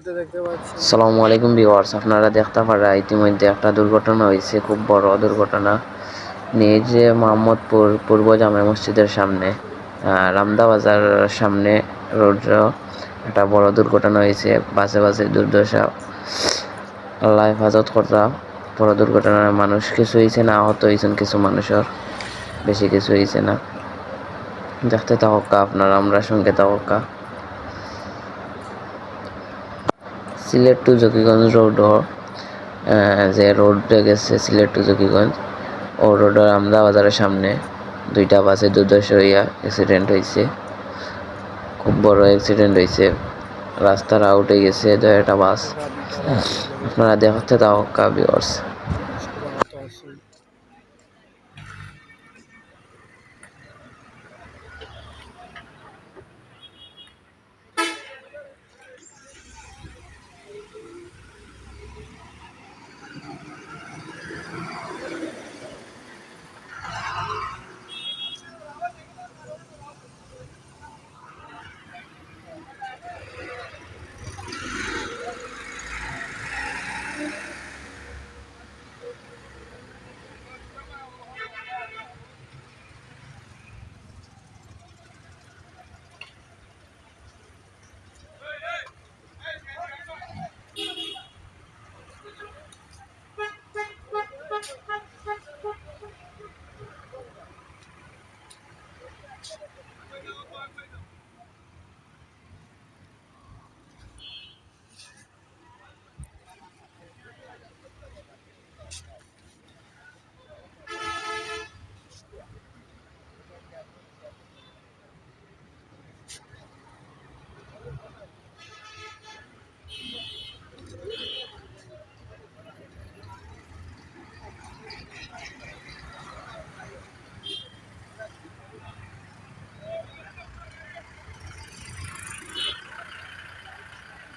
আসসালামু আলাইকুম ভিউয়ার্স, আপনারা দেখতে পারা ইতিমধ্যে একটা দুর্ঘটনা হয়েছে, খুব বড় দুর্ঘটনা। নিজ মোহাম্মদপুর পূর্ব জামে মসজিদের সামনে রামদা বাজার সামনে রোড একটা বড় দুর্ঘটনা হয়েছে। বাসে বাসে দুর্দশা, আল্লাহ হেফাজত করতা। বড় দুর্ঘটনায় মানুষ কিছু হয়েছে না, আহত হয়েছেন কিছু মানুষের, বেশি কিছু হয়েছে না। দেখতে থাকা আপনারা, আমরা সঙ্গে থাকা। সিলেট টু জকিগঞ্জ রোড, যে রোডে গেছে সিলেট টু জকিগঞ্জ, ও রোডের আমদা বাজারের সামনে দুইটা বাসে দুর্দশা হইয়া অ্যাক্সিডেন্ট হয়েছে। খুব বড় অ্যাক্সিডেন্ট হয়েছে, রাস্তার আউট হয়ে গেছে একটা বাস। আপনারা দেখতে থাকা ভিউয়ার্স।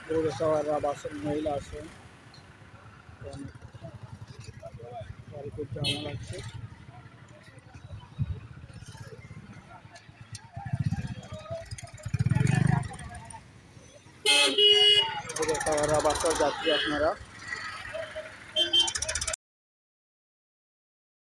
পৌরসভার বাসের মহিলা আছে, গাড়ি করতে আমার লাগছে। পৌরসভার বাসের যাত্রী আপনারা